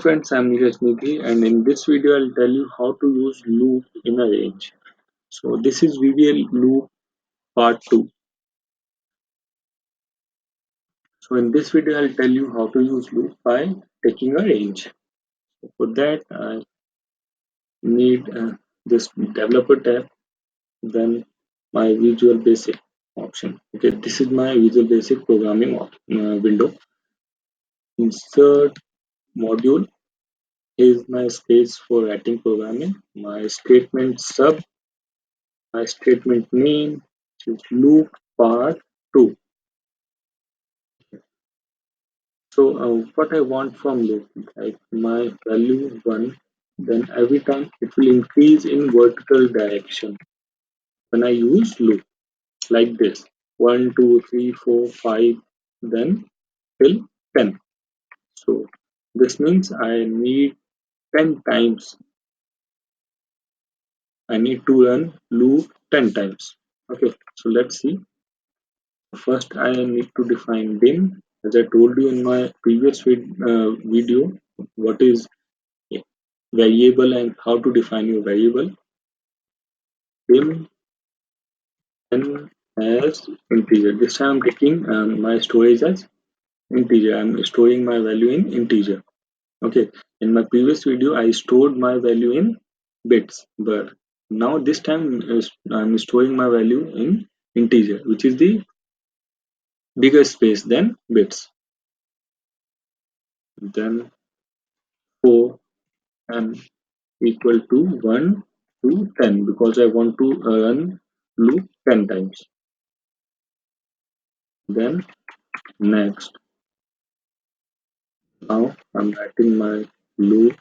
Friends, I'm Neeraj Nidhi, and in this video I'll tell you how to use loop in a range. So this is VBA loop part 2. So in this video I'll tell you how to use loop by taking a range. So for that I need this developer tab, then my Visual Basic option. Okay, this is my Visual Basic programming window. Insert module is my space for writing programming. My statement name is loop part 2. So what I want from loop, like my value 1, then every time it will increase in vertical direction when I use loop like this 1, 2, 3, 4, 5, then till 10. So this means I need 10 times. I need to run loop 10 times. Okay, so let's see. First, I need to define dim. As I told you in my previous video, what is a variable and how to define your variable. Dim n as integer. This time I'm taking my storage as integer. I'm storing my value in integer. Okay. In my previous video, I stored my value in bits, but now this time I'm storing my value in integer, which is the bigger space than bits. Then 4 and equal to 1 to 10 because I want to run loop 10 times. Then next, now I'm writing my loop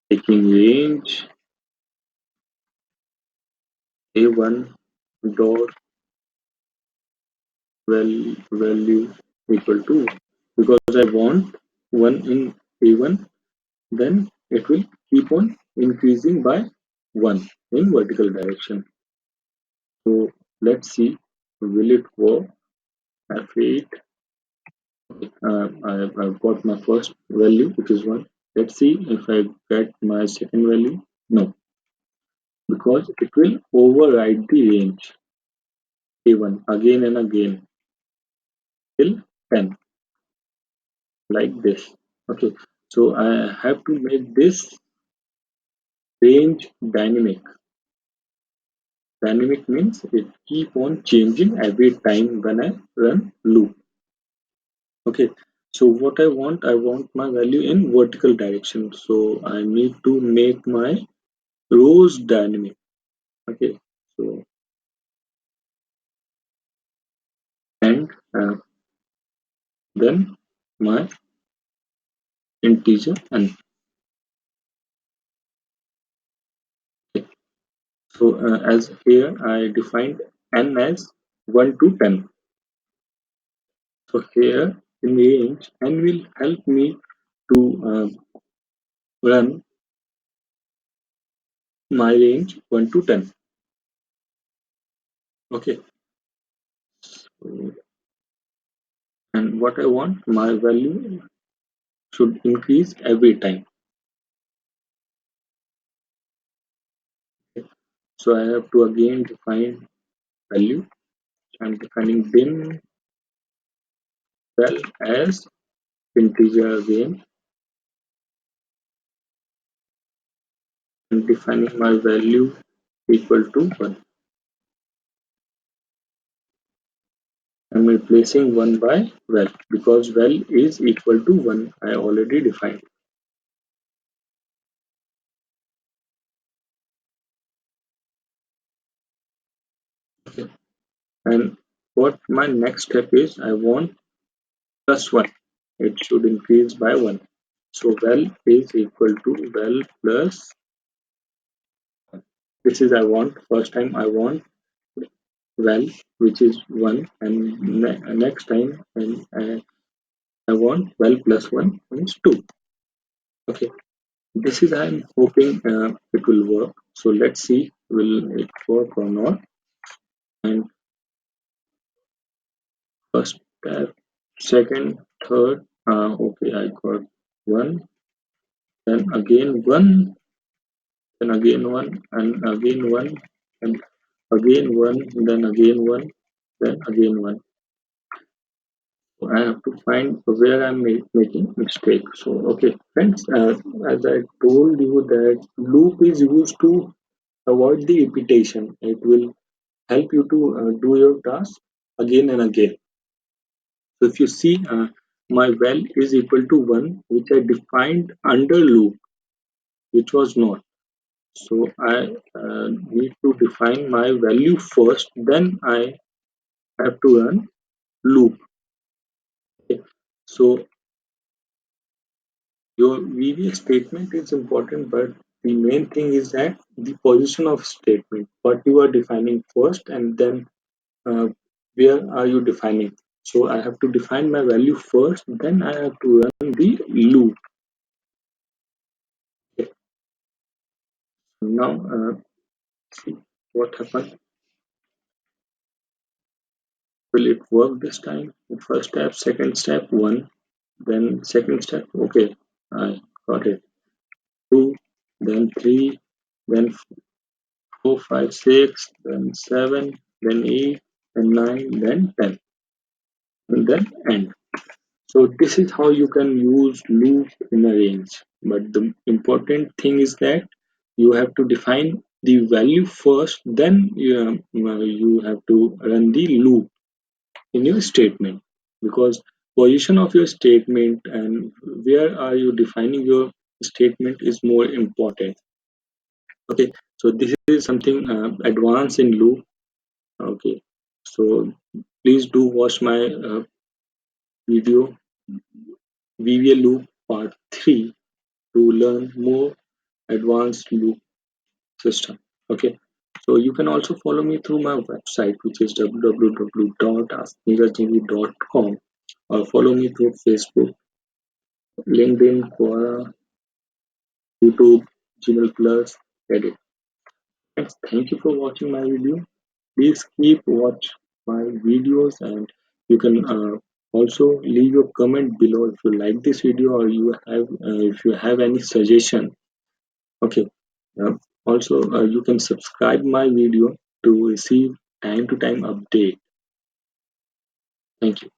taking range a1 dot value equal to 1 because I want 1 in a1, then it will keep on increasing by 1 in vertical direction. So let's see, will it work? F8. I've got my first value, which is 1. Let's see if I get my second value. No, because it will override the range a1 again and again till 10, like this. Okay, so I have to make this range dynamic. Dynamic means it keep on changing every time when I run loop. Okay, so what I want my value in vertical direction. So I need to make my rows dynamic. Okay, so and then my integer n. Okay. So as here I defined n as 1 to 10. So here in range n will help me to run my range 1 to 10. Okay, so, and what I want, my value should increase every time. Okay. So I have to again define value. I'm defining bin well as integer again and defining my value equal to 1. I'm replacing 1 by well because well is equal to 1. I already defined. Okay. And what my next step is, I want plus 1. It should increase by 1. So well is equal to well plus 1. This is I want. First time I want well, which is 1, and next time and I want well plus 1 means 2. Okay, this is I'm hoping it will work. So let's see will it work or not. And first step, second, third. Okay, I got one, then again one, then again one, and again one, and again one, then again one, then again one. So I have to find where I'm making mistake. So okay, friends, as I told you that loop is used to avoid the repetition. It will help you to do your task again and again. So if you see, my val is equal to 1, which I defined under loop, which was not. So I need to define my value first, then I have to run loop. Okay. So your VBA statement is important, but the main thing is that the position of statement, what you are defining first, and then uh, where are you defining. So I have to define my value first, then I have to run the loop. Okay. Now see what happened. Will it work this time? First step, second step, one, then second step. Okay, I got it. Two, then three, then four, five, six, then seven, then eight, then nine, then 10, and then end. So this is how you can use loop in a range. But the important thing is that you have to define the value first, then you have to run the loop in your statement, because position of your statement and where are you defining your statement is more important. Okay, so this is something advanced in loop. Okay, so please do watch my video VBA loop part 3 to learn more advanced loop system. Okay, so you can also follow me through my website, which is www.askneerajjivi.com, or follow me through Facebook, LinkedIn, Quora, YouTube, Gmail Plus, Reddit. Thanks. Thank you for watching my video. Please keep watch my videos, and you can also leave your comment below if you like this video, or you have if you have any suggestion. Okay. Uh, Also, you can subscribe my video to receive time to time update. Thank you.